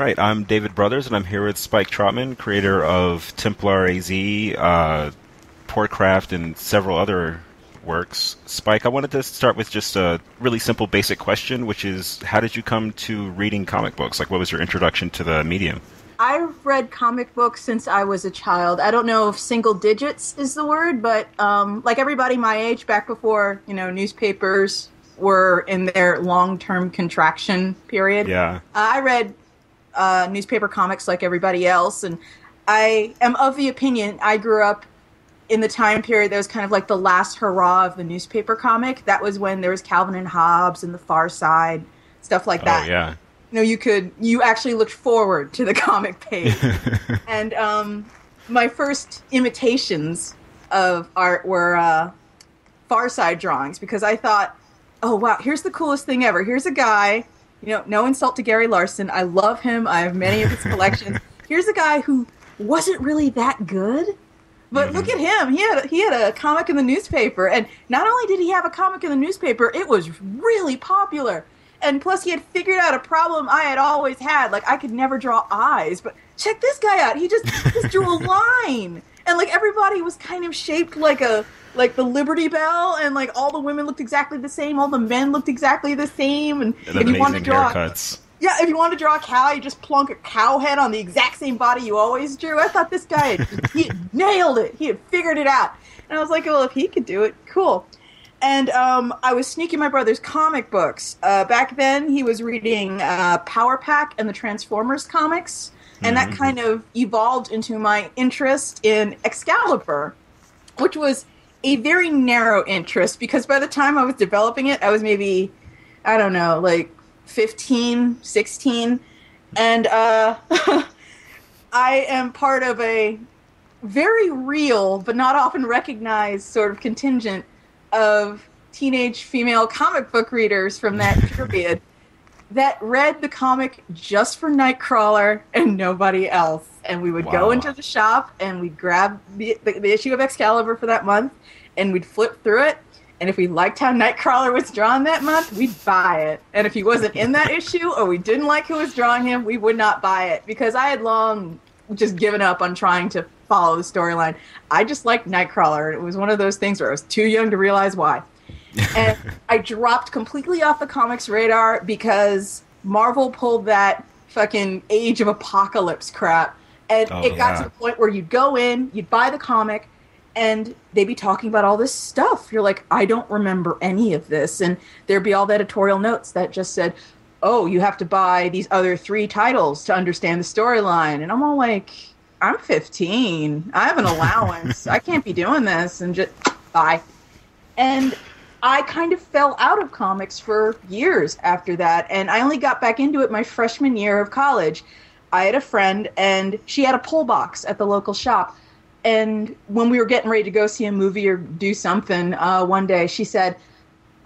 All right, I'm David Brothers, and I'm here with Spike Trotman, creator of Templar AZ, Portcraft, and several other works. Spike, I wanted to start with just a really simple, basic question, which is, how did you come to reading comic books? Like, what was your introduction to the medium? I've read comic books since I was a child. I don't know if single digits is the word, but like everybody my age, back before, newspapers were in their long-term contraction period. Yeah. I read newspaper comics like everybody else, and I am of the opinion I grew up in the time period that was kind of like the last hurrah of the newspaper comic. That was when there was Calvin and Hobbes and The Far Side, stuff like that. Oh, yeah. You actually looked forward to the comic page. And my first imitations of art were Far Side drawings, because I thought, oh, wow, here's the coolest thing ever. Here's a guy, no insult to Gary Larson. I love him. I have many of his collections. Here's a guy who wasn't really that good, but look at him. He had a comic in the newspaper, and not only did he have a comic in the newspaper, it was really popular. And plus, he had figured out a problem I had always had. Like, I could never draw eyes, but check this guy out. He just drew a line, and like everybody was kind of shaped like the Liberty Bell, and like all the women looked exactly the same, all the men looked exactly the same, and if you wanted to draw haircuts. If you wanted to draw a cow, you just plunk a cow head on the exact same body you always drew. I thought this guy he had nailed it. He had figured it out, and I was like, well, if he could do it, cool. And I was sneaking my brother's comic books. Back then, he was reading Power Pack and the Transformers comics, and that kind of evolved into my interest in Excalibur, which was a very narrow interest, because by the time I was developing it, I was maybe, I don't know, like 15, 16, and I am part of a very real but not often recognized sort of contingent of teenage female comic book readers from that period that read the comic just for Nightcrawler and nobody else. And we would go into the shop and we'd grab the issue of Excalibur for that month, and we'd flip through it. And if we liked how Nightcrawler was drawn that month, we'd buy it. And if he wasn't in that issue, or we didn't like who was drawing him, we would not buy it, because I had long just given up on trying to follow the storyline. I just liked Nightcrawler. It was one of those things where I was too young to realize why. And I dropped completely off the comics radar because Marvel pulled that fucking Age of Apocalypse crap. And it got to the point where you'd go in, you'd buy the comic, and they'd be talking about all this stuff. You're like, I don't remember any of this. And there'd be all the editorial notes that just said, oh, you have to buy these other 3 titles to understand the storyline. And I'm all like, I'm 15. I have an allowance. I can't be doing this. And just bye. And I kind of fell out of comics for years after that. And I only got back into it my freshman year of college. I had a friend, and she had a pull box at the local shop. And when we were getting ready to go see a movie or do something, one day she said,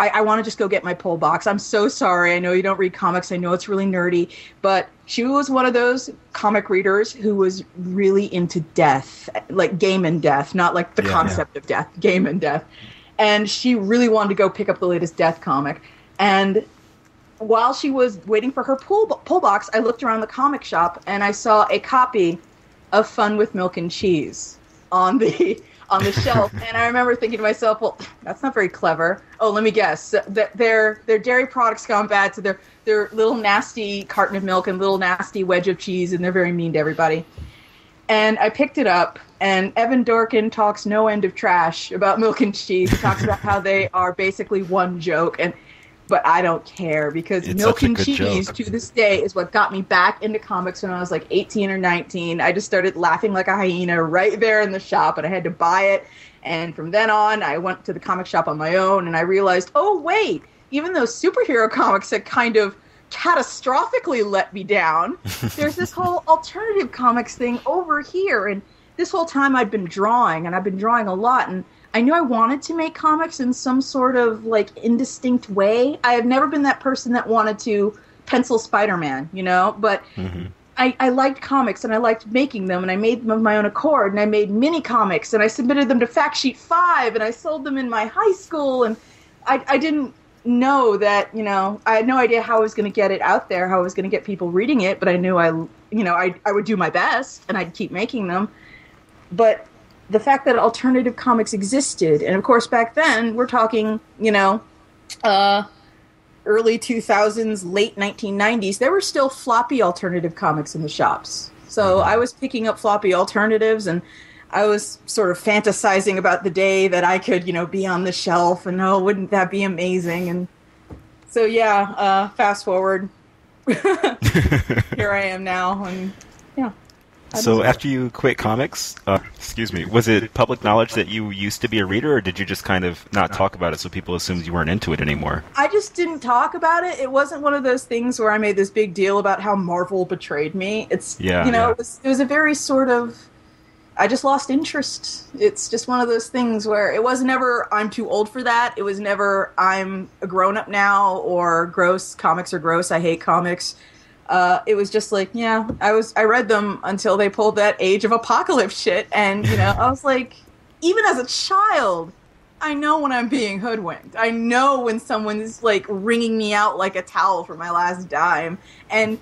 I want to just go get my pull box. I'm so sorry. I know you don't read comics. I know it's really nerdy. But she was one of those comic readers who was really into death, like game and death, not like the concept of death, game and death. And she really wanted to go pick up the latest Death comic. And while she was waiting for her pull box, I looked around the comic shop, and I saw a copy of Fun with Milk and Cheese on the shelf. And I remember thinking to myself, well, that's not very clever. Oh, let me guess. Their dairy products gone bad, so they're little nasty carton of milk and little nasty wedge of cheese, and they're very mean to everybody. And I picked it up, and Evan Dorkin talks no end of trash about Milk and Cheese. He talks about how they are basically one joke, but I don't care, because it's Milk and Cheese joke. To this day is what got me back into comics when I was like 18 or 19. I just started laughing like a hyena right there in the shop, and I had to buy it. And from then on, I went to the comic shop on my own, and I realized, oh, wait, even though superhero comics had kind of catastrophically let me down, there's this whole alternative comics thing over here. And this whole time I'd been drawing, and I've been drawing a lot, and I knew I wanted to make comics in some sort of like indistinct way. I have never been that person that wanted to pencil Spider-Man, but I liked comics, and I liked making them, and I made them of my own accord, and I made mini comics, and I submitted them to Fact Sheet 5, and I sold them in my high school, and I didn't know that, I had no idea how I was going to get it out there, how I was going to get people reading it, but I knew I would do my best and I'd keep making them. But the fact that alternative comics existed, and of course back then, we're talking, early 2000s, late 1990s, there were still floppy alternative comics in the shops. So I was picking up floppy alternatives, and I was sort of fantasizing about the day that I could, be on the shelf, and wouldn't that be amazing? And so, fast forward, here I am now, and yeah. So after you quit comics, was it public knowledge that you used to be a reader, or did you just kind of not talk about it so people assumed you weren't into it anymore? I just didn't talk about it. It wasn't one of those things where I made this big deal about how Marvel betrayed me. It was a very sort of, I just lost interest. It's just one of those things where it was never, I'm too old for that. It was never, I'm a grown-up now, or gross, comics are gross, I hate comics. It was just like, I read them until they pulled that Age of Apocalypse shit, and, I was like, even as a child, I know when I'm being hoodwinked. I know when someone's, like, wringing me out like a towel for my last dime, and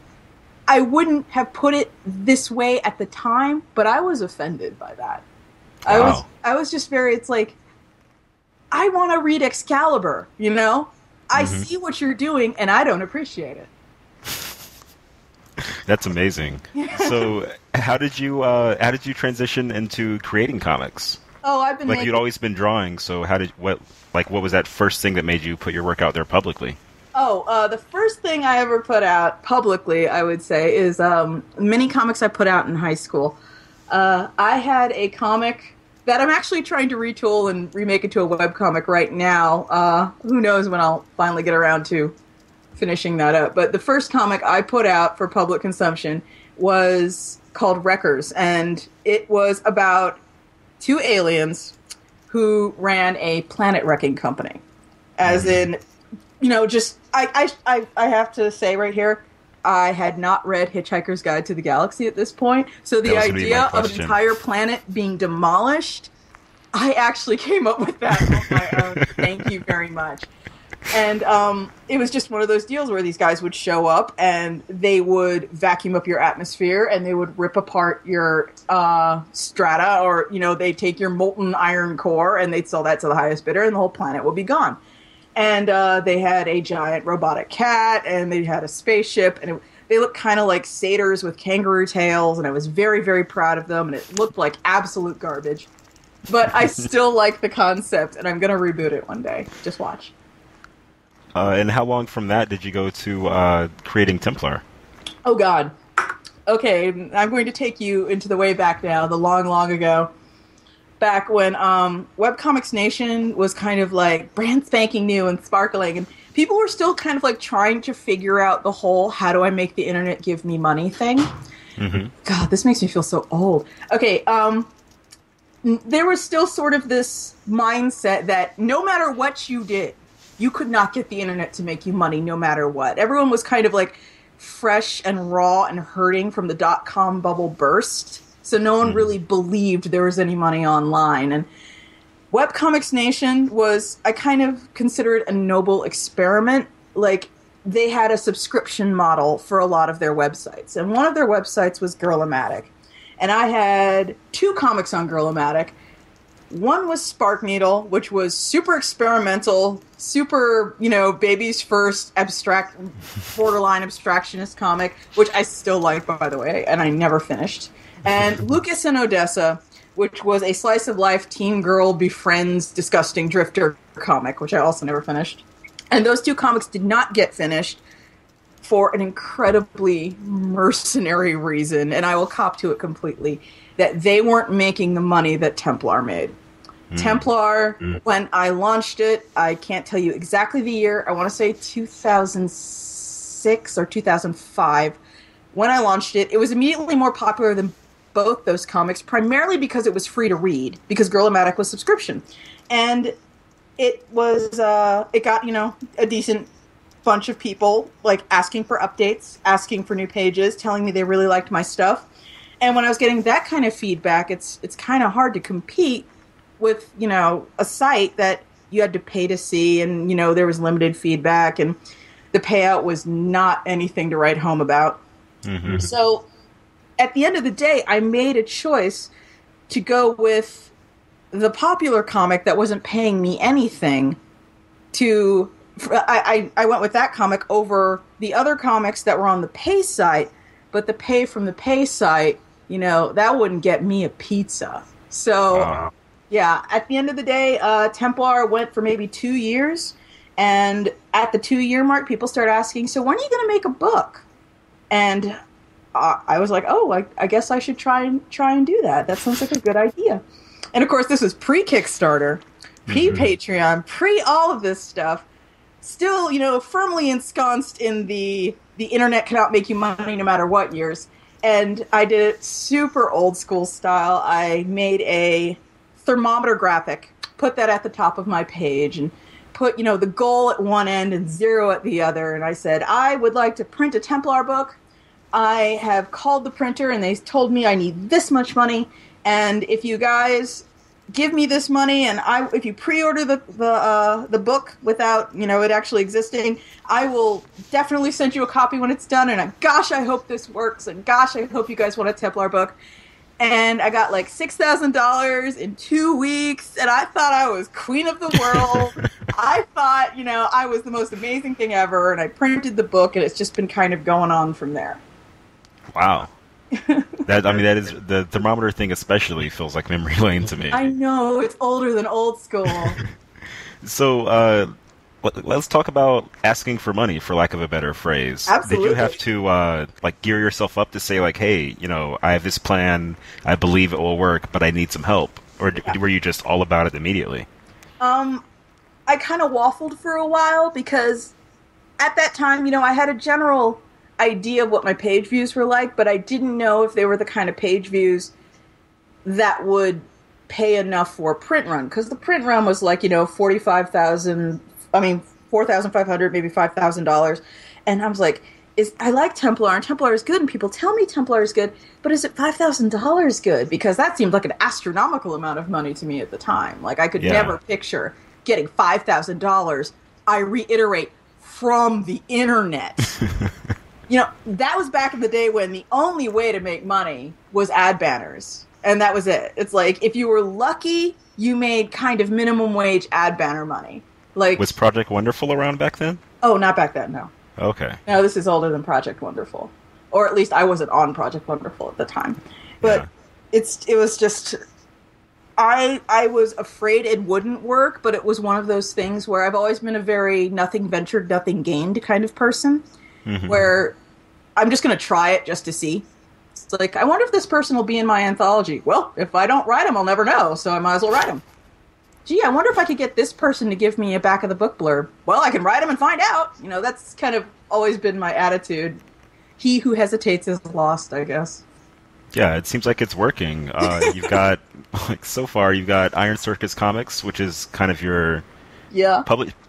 I wouldn't have put it this way at the time, but I was offended by that. Wow. I was just very, it's like, I want to read Excalibur, I see what you're doing, and I don't appreciate it. That's amazing. So, how did you transition into creating comics? Oh, I've been you'd always been drawing. So, what was that first thing that made you put your work out there publicly? Oh, the first thing I ever put out publicly, I would say, is mini comics I put out in high school. I had a comic that I'm actually trying to retool and remake into a webcomic right now. Who knows when I'll finally get around to finishing that up. But the first comic I put out for public consumption was called Wreckers, and it was about two aliens who ran a planet wrecking company. As in, just I have to say right here, I had not read Hitchhiker's Guide to the Galaxy at this point, so the idea of an entire planet being demolished, I actually came up with that on my own. Thank you very much. And it was just one of those deals where these guys would show up and they would vacuum up your atmosphere and they would rip apart your strata, or, they'd take your molten iron core and they'd sell that to the highest bidder and the whole planet would be gone. And they had a giant robotic cat and they had a spaceship, and they looked kind of like satyrs with kangaroo tails, and I was very, very proud of them, and it looked like absolute garbage. But I still like the concept, and I'm going to reboot it one day. Just watch. And how long from that did you go to creating Templar? Oh, God. Okay, I'm going to take you into the way back now, the long, long ago. Back when Webcomics Nation was kind of like brand spanking new and sparkling, and people were still kind of like trying to figure out the whole how do I make the internet give me money thing. Mm-hmm. God, this makes me feel so old. Okay, there was still sort of this mindset that no matter what you did, you could not get the internet to make you money no matter what. Everyone was kind of like fresh and raw and hurting from the dot-com bubble burst. So no one really believed there was any money online. And Webcomics Nation was, I kind of consider it a noble experiment. Like, they had a subscription model for a lot of their websites. And one of their websites was Girl-O-Matic. And I had two comics on Girl-O-Matic. One was Spark Needle, which was super experimental, super, baby's first abstract, borderline abstractionist comic, which I still like, by the way, and I never finished. And Lucas and Odessa, which was a slice of life teen girl befriends disgusting drifter comic, which I also never finished. And those two comics did not get finished for an incredibly mercenary reason, and I will cop to it completely, that they weren't making the money that Templar made. Templar, when I launched it, I can't tell you exactly the year, I want to say 2006 or 2005. When I launched it, it was immediately more popular than both those comics, primarily because it was free to read, because Girl-O-Matic was subscription. And it was, it got, a decent bunch of people, like, asking for updates, asking for new pages, telling me they really liked my stuff. And when I was getting that kind of feedback, it's kind of hard to compete with, a site that, you had to pay to see, and there was limited feedback, and the payout was not anything to write home about. Mm-hmm. So at the end of the day, I made a choice to go with the popular comic that wasn't paying me anything. I went with that comic over the other comics that were on the pay site, but the pay from the pay site, that wouldn't get me a pizza. So, yeah, at the end of the day, Templar went for maybe 2 years. And at the 2-year mark, people start asking, so when are you going to make a book? And I was like, I guess I should try and do that. That sounds like a good idea. And of course, this was pre-Kickstarter, pre-Patreon, pre-all of this stuff. Still, firmly ensconced in the internet cannot make you money no matter what years. And I did it super old school style. I made a thermometer graphic, put that at the top of my page, and put, the goal at one end and 0 at the other. And I said, I would like to print a Templar book. I have called the printer and they told me I need this much money. And if you guys give me this money and if you pre-order the book without, it actually existing, I will definitely send you a copy when it's done. And gosh, I hope this works. And gosh, I hope you guys want a Templar book. And I got like $6,000 in 2 weeks, and I thought I was queen of the world. I thought, I was the most amazing thing ever, and I printed the book, and it's just been kind of going on from there. Wow. That is, the thermometer thing especially feels like memory lane to me. I know, it's older than old school. So, let's talk about asking for money, for lack of a better phrase. Absolutely. Did you have to gear yourself up to say hey, I have this plan, I believe it will work, but I need some help, or were you just all about it immediately? I kind of waffled for a while because at that time, I had a general idea of what my page views were like, but I didn't know if they were the kind of page views that would pay enough for a print run, because the print run was like 45,000. $4,500, maybe $5,000. And I was like, I like Templar, and Templar is good, and people tell me Templar is good, but is it $5,000 good? Because that seemed like an astronomical amount of money to me at the time. Like, I could never picture getting $5,000, I reiterate, from the internet. That was back in the day when the only way to make money was ad banners. And that was it. It's like, if you were lucky, you made kind of minimum wage ad banner money. Like, was Project Wonderful around back then? Oh, not back then, no. Okay. No, this is older than Project Wonderful. Or at least I wasn't on Project Wonderful at the time. But it was just... I was afraid it wouldn't work, but it was one of those things where I've always been a very nothing ventured, nothing gained kind of person. Mm-hmm. Where I'm just going to try it just to see. It's like, I wonder if this person will be in my anthology. Well, if I don't write them, I'll never know, so I might as well write them. Gee, I wonder if I could get this person to give me a back of the book blurb. Well, I can write them and find out. That's kind of always been my attitude. He who hesitates is lost, I guess. Yeah, it seems like it's working. You've got, so far, you've got Iron Circus Comics, which is kind of your... Yeah.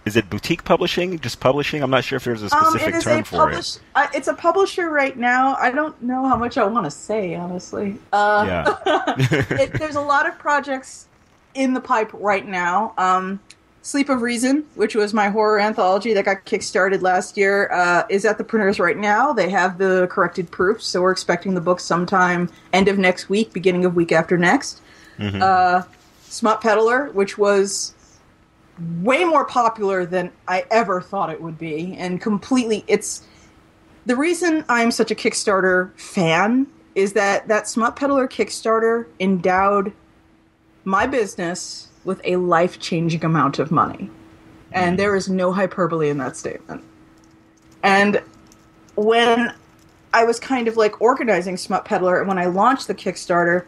Is it boutique publishing? Just publishing? I'm not sure if there's a specific term for it. It's a publisher right now. I don't know how much I want to say, honestly. There's a lot of projects in the pipe right now. Sleep of Reason, which was my horror anthology that got kickstarted last year, is at the printers right now. They have the corrected proofs, so we're expecting the book sometime end of next week, beginning of week after next. Mm-hmm. Smut Peddler, which was way more popular than I ever thought it would be, and completely, it's the reason I'm such a Kickstarter fan is that Smut Peddler Kickstarter endowed my business with a life-changing amount of money. And there is no hyperbole in that statement. And when I was kind of organizing Smut Peddler, and when I launched the Kickstarter,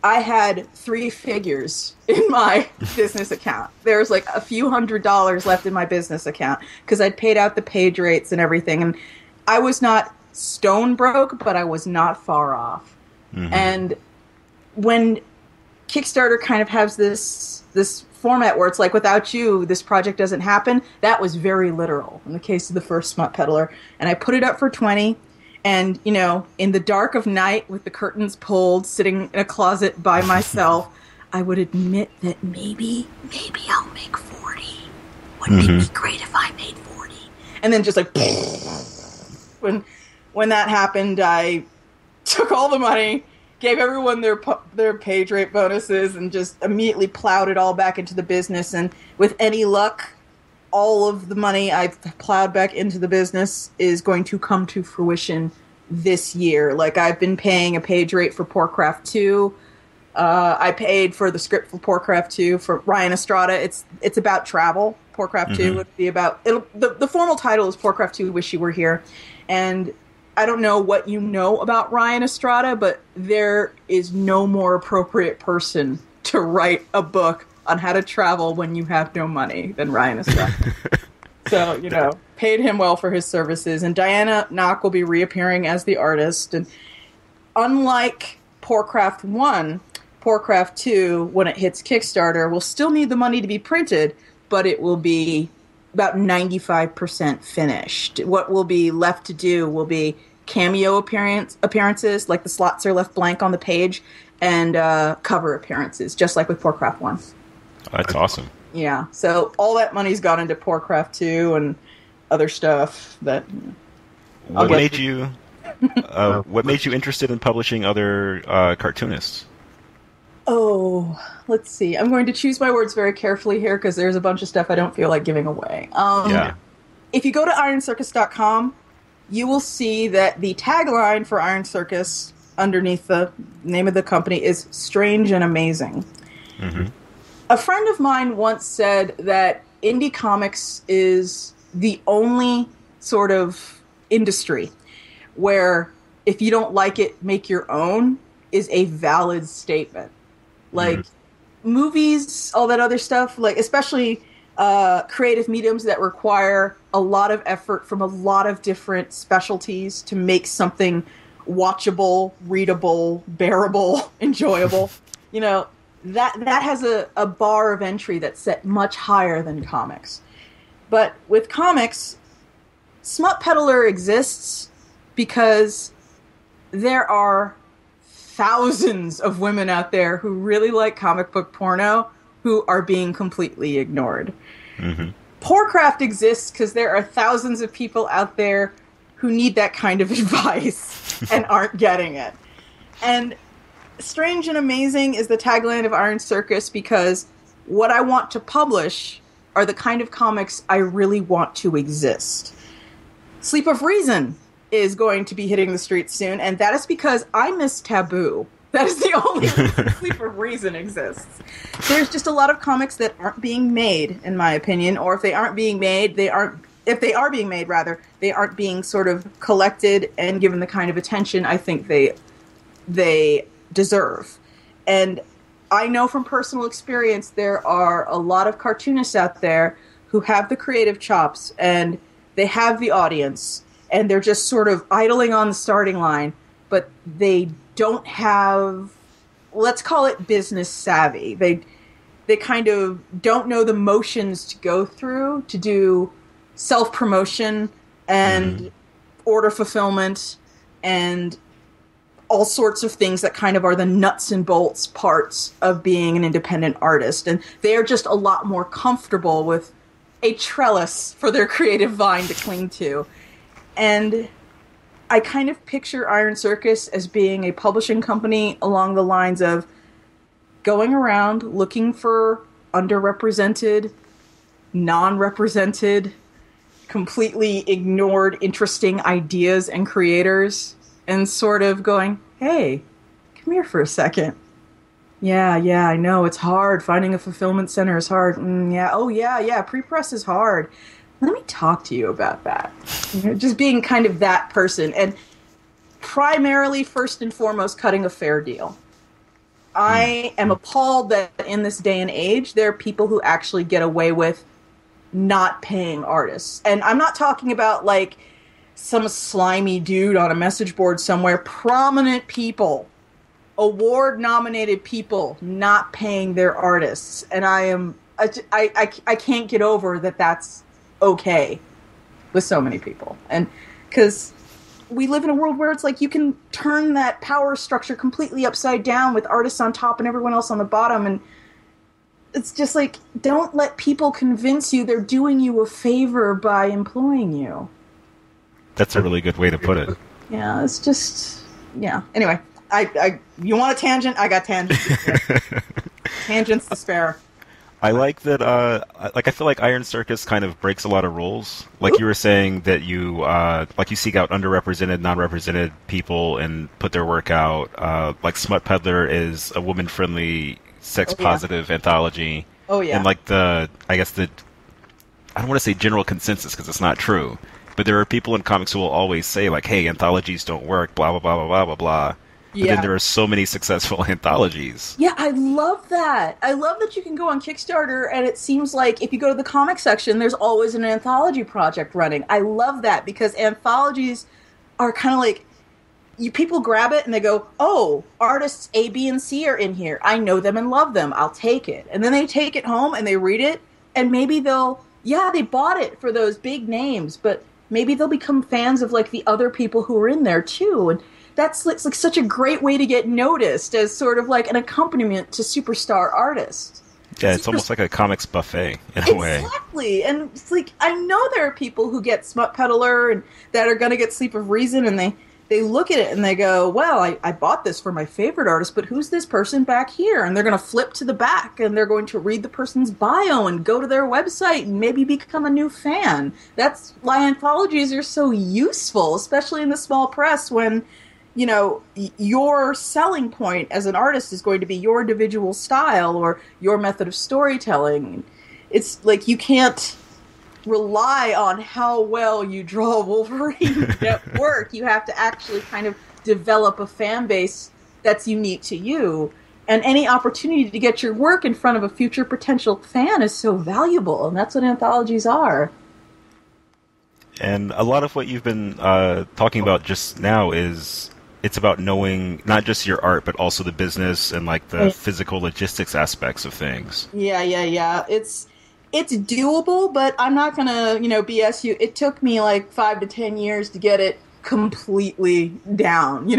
I had 3 figures in my business account. There was a few $100s left in my business account because I'd paid out the page rates and everything. And I was not stone broke, but I was not far off. Mm-hmm. And when Kickstarter kind of has this format where it's without you, this project doesn't happen, that was very literal in the case of the first Smut Peddler. And I put it up for 20. And, in the dark of night with the curtains pulled, sitting in a closet by myself, I would admit that maybe I'll make 40. Wouldn't it be great if I made 40? And then just like, when that happened, I took all the money, gave everyone their page rate bonuses, and just immediately plowed it all back into the business. And with any luck, all of the money I've plowed back into the business is going to come to fruition this year. Like, I've been paying a page rate for Porcraft 2. I paid for the script for Porcraft 2 for Ryan Estrada. It's about travel. Porcraft 2 would be about... The formal title is Porcraft 2 Wish You Were Here. And I don't know what you know about Ryan Estrada, but there is no more appropriate person to write a book on how to travel when you have no money than Ryan Estrada. So, paid him well for his services. And Diana Knock will be reappearing as the artist. And unlike Porcraft 1, Porcraft 2, when it hits Kickstarter, will still need the money to be printed, but it will be about 95% finished. What will be left to do will be cameo appearances, like the slots are left blank on the page, and cover appearances, just like with Porcraft 1. That's awesome. Yeah, so all that money's gone into Porcraft 2 and other stuff that... What made you interested in publishing other cartoonists? Oh, let's see. I'm going to choose my words very carefully here because there's a bunch of stuff I don't feel like giving away. If you go to ironcircus.com, you will see that the tagline for Iron Circus underneath the name of the company is strange and amazing. Mm-hmm. A friend of mine once said that indie comics is the only sort of industry where if you don't like it, make your own is a valid statement. Like movies, all that other stuff, like especially creative mediums that require a lot of effort from a lot of different specialties to make something watchable, readable, bearable, enjoyable. That has a bar of entry that's set much higher than comics. But with comics, Smut Peddler exists because there are thousands of women out there who really like comic book porno who are being completely ignored. Mm-hmm. Porcraft exists because there are thousands of people out there who need that kind of advice and aren't getting it. And Strange and Amazing is the tagline of Iron Circus because what I want to publish are the kind of comics I really want to exist. Sleep of Reason is going to be hitting the streets soon, and that is because I miss Taboo. That is the only reason Sleep of Reason exists. There's just a lot of comics that aren't being made, in my opinion, or if they aren't being made, they aren't being sort of collected and given the kind of attention I think they deserve. And I know from personal experience there are a lot of cartoonists out there who have the creative chops and they have the audience and they're just sort of idling on the starting line, but they don't have, let's call it business savvy. They kind of don't know the motions to go through to do self-promotion and order fulfillment and all sorts of things that kind of are the nuts and bolts parts of being an independent artist. And they're just a lot more comfortable with a trellis for their creative vine to cling to. And I kind of picture Iron Circus as being a publishing company along the lines of going around looking for underrepresented, non-represented, completely ignored, interesting ideas and creators, and sort of going, hey, come here for a second. Yeah, I know, it's hard. Finding a fulfillment center is hard. Pre-press is hard. Let me talk to you about that. Just being kind of that person. And primarily, first and foremost, cutting a fair deal. I am appalled that in this day and age, there are people who actually get away with not paying artists. And I'm not talking about, like, some slimy dude on a message board somewhere. Prominent people, award-nominated people, not paying their artists. And I can't get over that that's okay with so many people. And because we live in a world where it's like you can turn that power structure completely upside down with artists on top and everyone else on the bottom, and it's just like, don't let people convince you they're doing you a favor by employing you. That's a really good way to put it. Yeah, it's just, yeah. Anyway, you want a tangent? I got tangents. Tangents to spare. I like that, I feel like Iron Circus kind of breaks a lot of rules. Like you were saying that you seek out underrepresented, non-represented people and put their work out. Like Smut Peddler is a woman-friendly, sex-positive anthology. Oh, yeah. And like I don't want to say general consensus because it's not true, but there are people in comics who will always say like, hey, anthologies don't work, blah, blah, blah, blah, blah, blah, blah. But then there are so many successful anthologies. Yeah, I love that. I love that you can go on Kickstarter and it seems like if you go to the comic section, there's always an anthology project running. I love that because anthologies are kind of like, people grab it and they go, oh, artists A, B, and C are in here. I know them and love them. I'll take it. And then they take it home and they read it and maybe they bought it for those big names, but maybe they'll become fans of like the other people who are in there too. And that's like such a great way to get noticed as sort of like an accompaniment to superstar artists. Yeah, it's almost like a comics buffet in a way. Exactly. And it's like, I know there are people who get Smut Peddler and that are going to get Sleep of Reason and they look at it and they go, well, I bought this for my favorite artist, but who's this person back here? And they're going to flip to the back and they're going to read the person's bio and go to their website and maybe become a new fan. That's why anthologies are so useful, especially in the small press when, you know, your selling point as an artist is going to be your individual style or your method of storytelling. It's like you can't rely on how well you draw Wolverine at work. You have to actually kind of develop a fan base that's unique to you. And any opportunity to get your work in front of a future potential fan is so valuable, and that's what anthologies are. And a lot of what you've been talking about just now is it's about knowing not just your art, but also the business and like the physical logistics aspects of things. Yeah. It's doable, but I'm not gonna, BS you. It took me like 5 to 10 years to get it completely down,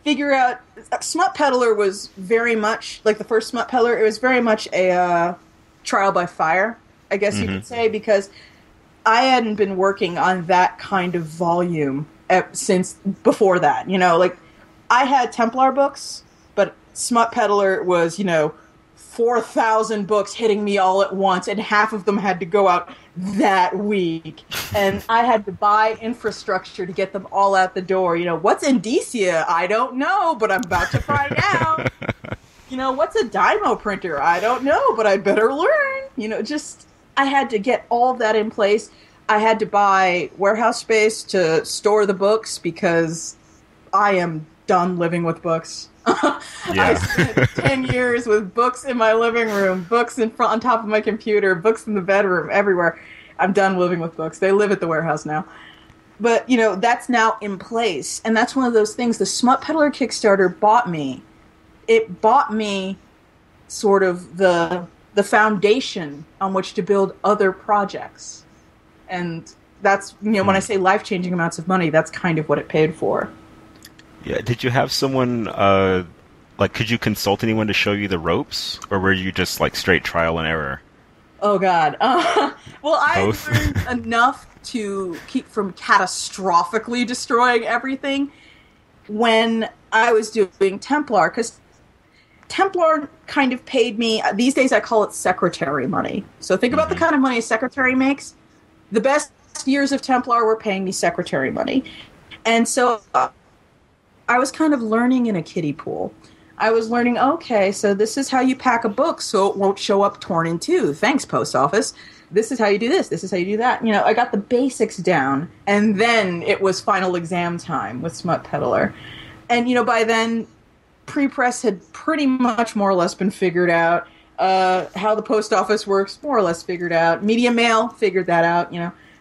figure out. Smut Peddler was very much, like the first Smut Peddler, it was very much a trial by fire, I guess you could say, because I hadn't been working on that kind of volume since before that, I had Templar books, but Smut Peddler was, 4,000 books hitting me all at once, and half of them had to go out that week. And I had to buy infrastructure to get them all out the door. What's Indicia? I don't know, but I'm about to find out. What's a Dymo printer? I don't know, but I'd better learn. I had to get all of that in place. I had to buy warehouse space to store the books because I am done living with books. I spent 10 years with books in my living room, books on top of my computer, books in the bedroom, everywhere. I'm done living with books. They live at the warehouse now. But, that's now in place. And that's one of those things the Smut Peddler Kickstarter bought me. It bought me sort of the foundation on which to build other projects. And that's, when I say life-changing amounts of money, that's kind of what it paid for. Yeah, did you have someone, could you consult anyone to show you the ropes? Or were you just, straight trial and error? Oh, God. Well, I learned enough to keep from catastrophically destroying everything when I was doing Templar, because Templar kind of paid me, these days I call it secretary money. So think about the kind of money a secretary makes. The best years of Templar were paying me secretary money. And so I was kind of learning in a kiddie pool. I was learning, okay, so this is how you pack a book so it won't show up torn in two. Thanks, post office. This is how you do this. This is how you do that. I got the basics down. And then it was final exam time with Smut Peddler. And, by then, pre-press had pretty much more or less been figured out. How the post office works, more or less figured out. Media mail, figured that out,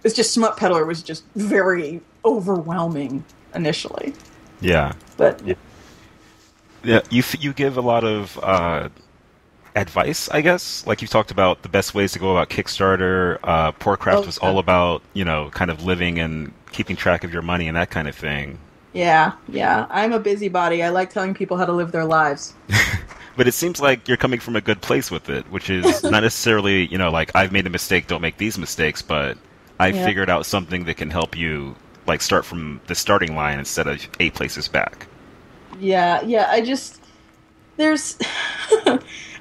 It's just Smut Peddler was just very overwhelming initially. Yeah. But yeah, you give a lot of advice, I guess. Like you talked about the best ways to go about Kickstarter. Poorcraft Oh, was all about, kind of living and keeping track of your money and that kind of thing. yeah, yeah. I'm a busybody. I like telling people how to live their lives. But it seems like you're coming from a good place with it, which is not necessarily, like I've made a mistake, don't make these mistakes, but I Yeah. figured out something that can help you like start from the starting line instead of 8 places back. Yeah, yeah. There's,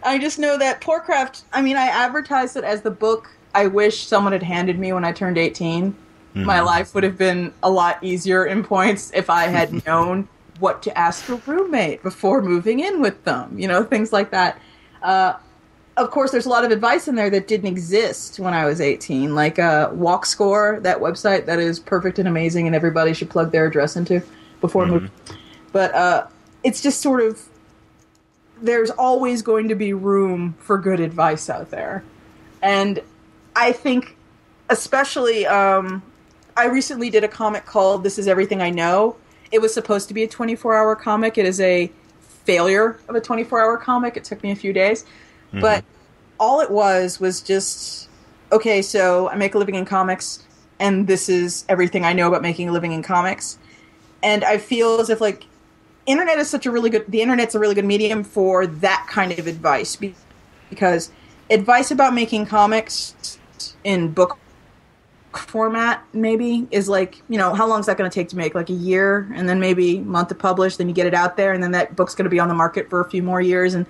I just know that Poorcraft, I mean, I advertised it as the book I wish someone had handed me when I turned 18. My life would have been a lot easier in points if I had known what to ask a roommate before moving in with them, things like that. Of course, there's a lot of advice in there that didn't exist when I was 18, like Walk Score, that website that is perfect and amazing and everybody should plug their address into before moving. But it's just sort of, there's always going to be room for good advice out there. And I think, especially, I recently did a comic called This Is Everything I Know. It was supposed to be a 24-hour comic. It is a failure of a 24-hour comic. It took me a few days. But all it was just, okay, so I make a living in comics, and this is everything I know about making a living in comics. And I feel as if, like, the internet's a really good medium for that kind of advice, because advice about making comics in book format maybe is like, how long is that going to take to make? Like a year, and then maybe a month to publish, then you get it out there, and then that book's going to be on the market for a few more years, and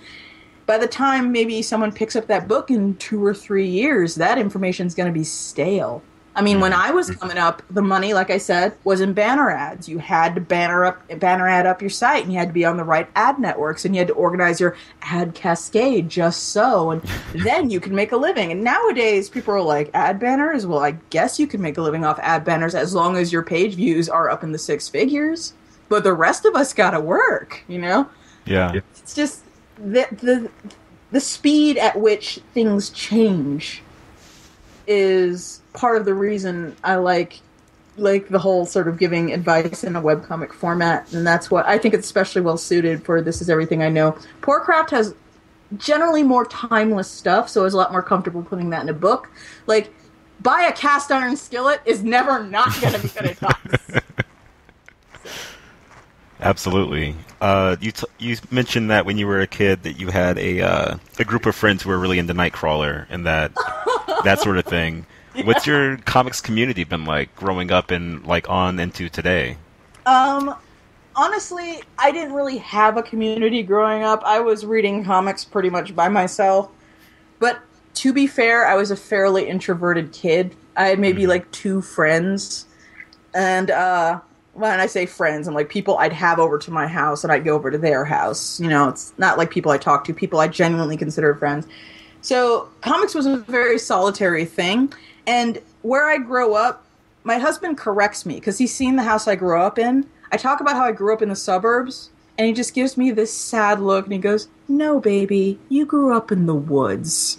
by the time maybe someone picks up that book in 2 or 3 years, that information is going to be stale. I mean, when I was coming up, the money, like I said, was in banner ads. You had to banner ad up your site, and you had to be on the right ad networks, and you had to organize your ad cascade just so, and then you could make a living. And nowadays, people are like, ad banners? Well, I guess you could make a living off ad banners as long as your page views are up in the 6 figures. But the rest of us got to work, Yeah. It's just the speed at which things change is part of the reason I like the whole sort of giving advice in a webcomic format, and that's what I think it's especially well suited for. This Is Everything I Know. Poorcraft has generally more timeless stuff, so I was a lot more comfortable putting that in a book. Like, buy a cast iron skillet is never not going to be good advice. Absolutely. You mentioned that when you were a kid that you had a group of friends who were really into Nightcrawler and that sort of thing. Yeah. What's your comics community been like growing up and like on into today? Honestly, I didn't really have a community growing up. I was reading comics pretty much by myself. But to be fair, I was a fairly introverted kid. I had maybe like 2 friends. And when I say friends, I'm like people I'd have over to my house and I'd go over to their house. It's not like people I talk to, people I genuinely consider friends. So comics was a very solitary thing. And where I grow up, my husband corrects me because he's seen the house I grew up in. I talk about how I grew up in the suburbs, and he just gives me this sad look, and he goes, "No, baby, you grew up in the woods."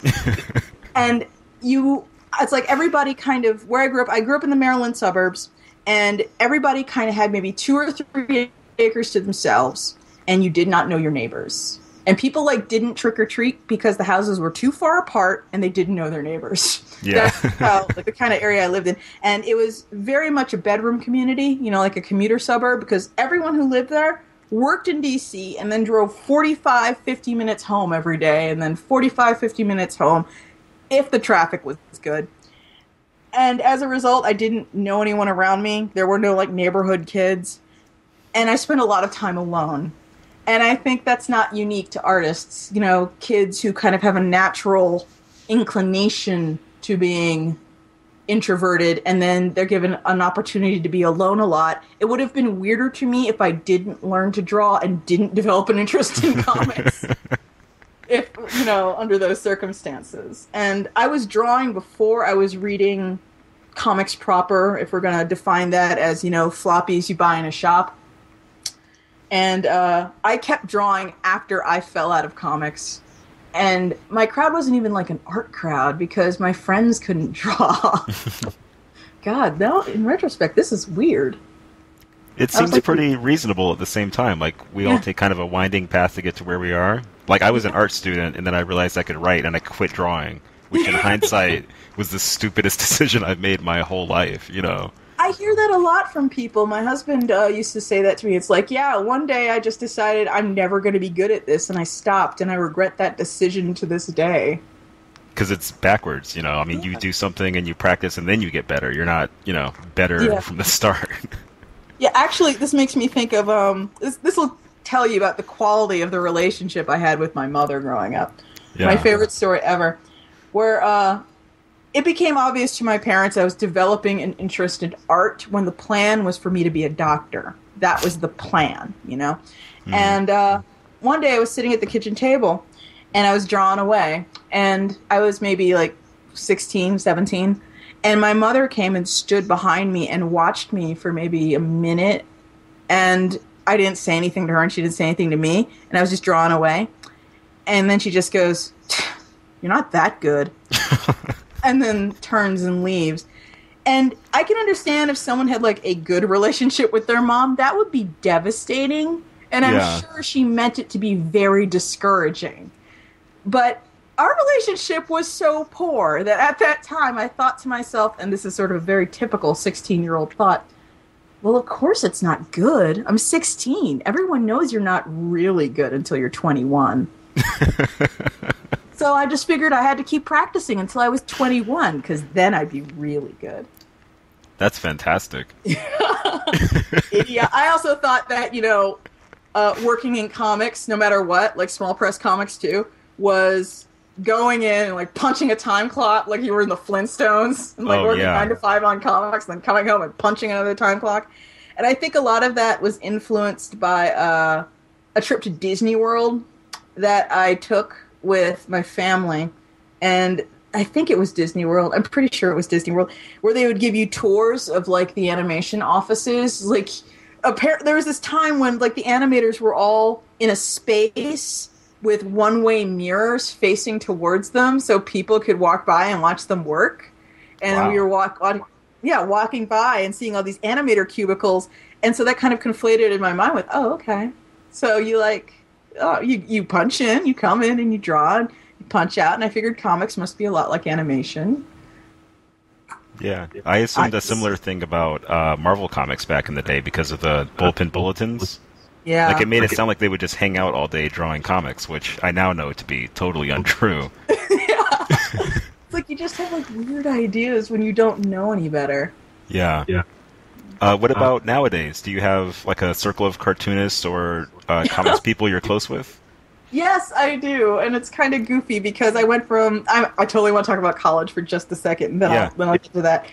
And it's like everybody kind of, where I grew up in the Maryland suburbs, and everybody kind of had maybe 2 or 3 acres to themselves, and you did not know your neighbors. And people didn't trick or treat because the houses were too far apart and they didn't know their neighbors. Yeah. That's how, the kind of area I lived in. And it was very much a bedroom community, like a commuter suburb, because everyone who lived there worked in D.C. and then drove 45, 50 minutes home every day, and then 45, 50 minutes home if the traffic was good. And as a result, I didn't know anyone around me. There were no neighborhood kids. And I spent a lot of time alone. And I think that's not unique to artists, kids who kind of have a natural inclination to being introverted, and then they're given an opportunity to be alone a lot. It would have been weirder to me if I didn't learn to draw and didn't develop an interest in comics. Under those circumstances. And I was drawing before I was reading comics proper, if we're going to define that as, floppies you buy in a shop. And I kept drawing after I fell out of comics. And my crowd wasn't even like an art crowd because my friends couldn't draw. God, now in retrospect, this is weird. It seems pretty reasonable at the same time. Like, we all take kind of a winding path to get to where we are. Like, I was an art student, and then I realized I could write, and I quit drawing, which in hindsight was the stupidest decision I've made my whole life, you know? I hear that a lot from people. My husband used to say that to me. It's like, yeah, one day I just decided I'm never going to be good at this, and I stopped, and I regret that decision to this day. Because it's backwards, you know? I mean, you do something, and you practice, and then you get better. You're not, you know, better from the start. Yeah, actually, this makes me think of, this will tell you about the quality of the relationship I had with my mother growing up. Yeah. My favorite story ever, where it became obvious to my parents I was developing an interest in art when the plan was for me to be a doctor. That was the plan, you know? Mm. And one day I was sitting at the kitchen table, and I was drawing away, and I was maybe like 16, 17, and my mother came and stood behind me and watched me for maybe a minute, and I didn't say anything to her, and she didn't say anything to me, and I was just drawing away. And then she just goes, "You're not that good." And then turns and leaves. And I can understand if someone had like a good relationship with their mom, that would be devastating. And I'm sure she meant it to be very discouraging. But our relationship was so poor that at that time I thought to myself, and this is sort of a very typical 16-year-old thought, well, of course it's not good. I'm 16. Everyone knows you're not really good until you're 21. So I just figured I had to keep practicing until I was 21, because then I'd be really good. That's fantastic. Yeah, I also thought that, you know, working in comics, no matter what, like small press comics too, was going in and like punching a time clock like you were in the Flintstones, and like working 9 to 5 on comics, and then coming home and punching another time clock. And I think a lot of that was influenced by a trip to Disney World that I took with my family, and I think it was Disney World. I'm pretty sure it was Disney World, where they would give you tours of like the animation offices. Like, there was this time when like the animators were all in a space with one-way mirrors facing towards them, so people could walk by and watch them work. And we were walking by and seeing all these animator cubicles, and so that kind of conflated in my mind with, oh, okay, so you like. Oh, you punch in, you come in, and you draw, and you punch out, and I figured comics must be a lot like animation. Yeah, I assumed a similar thing about Marvel Comics back in the day because of the bullpen bulletins. Yeah. Like, it made it sound like they would just hang out all day drawing comics, which I now know to be totally untrue. Yeah. It's like you just have, like, weird ideas when you don't know any better. Yeah. What about nowadays? Do you have, like, a circle of cartoonists or comics people you're close with? Yes, I do, and it's kind of goofy because I went from... I totally want to talk about college for just a second, and then I'll get to that.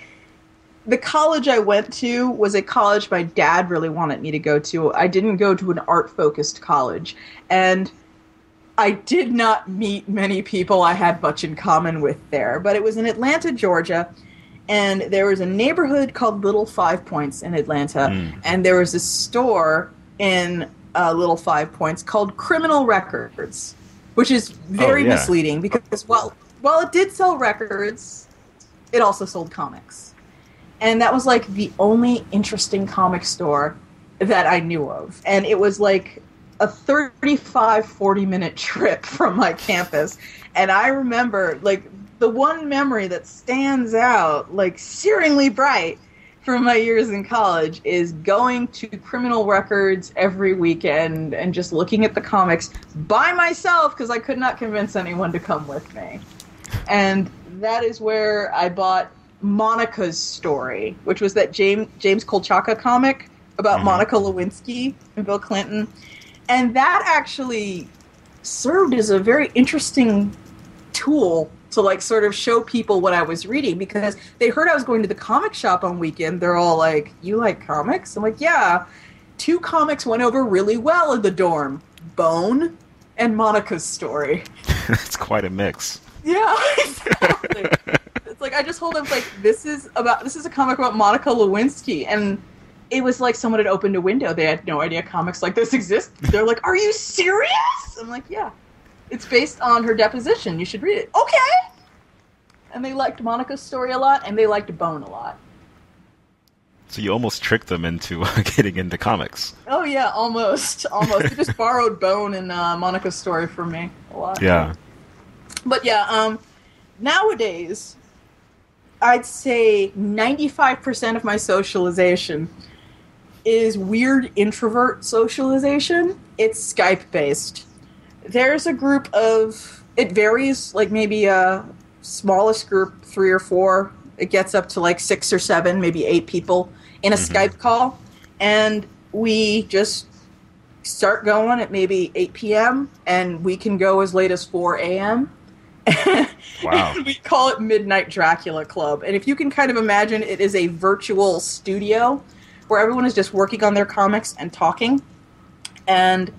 The college I went to was a college my dad really wanted me to go to. I didn't go to an art-focused college, and I did not meet many people I had much in common with there, but it was in Atlanta, Georgia, and there was a neighborhood called Little Five Points in Atlanta, and there was a store in Little 5 Points called Criminal Records, which is very misleading because while it did sell records, it also sold comics. And that was like the only interesting comic store that I knew of. And it was like a 40-minute trip from my campus. And I remember, like, the one memory that stands out, like, searingly bright from my years in college is going to Criminal Records every weekend and just looking at the comics by myself because I could not convince anyone to come with me. And that is where I bought Monica's Story, which was that James Kolchaka comic about Monica Lewinsky and Bill Clinton. And that actually served as a very interesting tool to, like, sort of show people what I was reading, because they heard I was going to the comic shop on weekend. They're all like, "You like comics?" I'm like, "Yeah." 2 comics went over really well in the dorm. Bone and Monica's Story. That's quite a mix. Yeah, exactly. It's like, I just told them, like, this is a comic about Monica Lewinsky, and it was like someone had opened a window. They had no idea comics like this exist. They're like, "Are you serious?" I'm like, "Yeah. It's based on her deposition. You should read it." Okay! And they liked Monica's Story a lot, and they liked Bone a lot. So you almost tricked them into getting into comics. Oh yeah, almost. They just borrowed Bone and Monica's story from me a lot. Yeah. But yeah, nowadays, I'd say 95% of my socialization is weird introvert socialization. It's Skype-based. There's a group of... It varies, like maybe a smallest group, 3 or 4. It gets up to like 6 or 7, maybe 8 people in a Skype call. And we just start going at maybe 8 p.m. and we can go as late as 4 a.m. Wow. We call it Midnight Dracula Club. And if you can kind of imagine, it is a virtual studio where everyone is just working on their comics and talking. And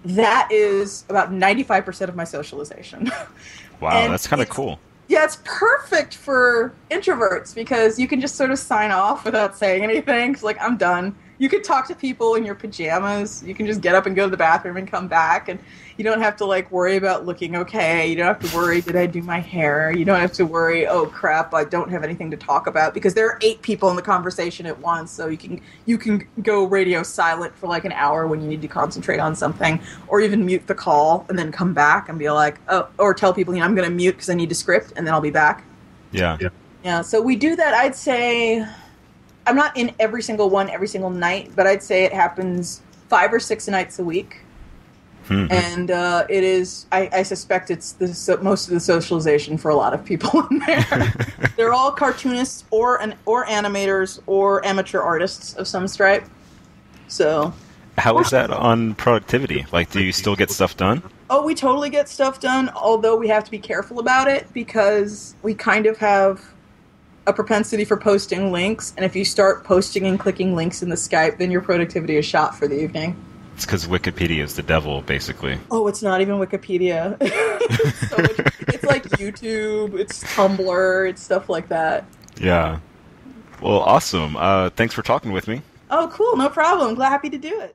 that is about 95% of my socialization. Wow, that's kind of cool. Yeah, it's perfect for introverts because you can just sort of sign off without saying anything. 'Cause, like, I'm done. You can talk to people in your pajamas. You can just get up and go to the bathroom and come back. And you don't have to, like, worry about looking okay. You don't have to worry, did I do my hair? You don't have to worry, oh, crap, I don't have anything to talk about. Because there are 8 people in the conversation at once. So you can go radio silent for, like, an hour when you need to concentrate on something. Or even mute the call and then come back and be like, oh, or tell people, I'm going to mute because I need to script and then I'll be back. Yeah. Yeah, so we do that, I'd say... I'm not in every single one every single night, but I'd say it happens 5 or 6 nights a week. Mm-hmm. And it is, I suspect it's most of the socialization for a lot of people in there. They're all cartoonists or animators or amateur artists of some stripe. So, how is that on productivity? Like, do you still get stuff done? Oh, we totally get stuff done, although we have to be careful about it because we kind of have a propensity for posting links, and if you start posting and clicking links in the Skype, then your productivity is shot for the evening. It's because Wikipedia is the devil, basically. Oh, it's not even Wikipedia. It's like YouTube, it's Tumblr, it's stuff like that. Yeah. Well, awesome. Thanks for talking with me. Oh, cool, no problem. Glad happy to do it.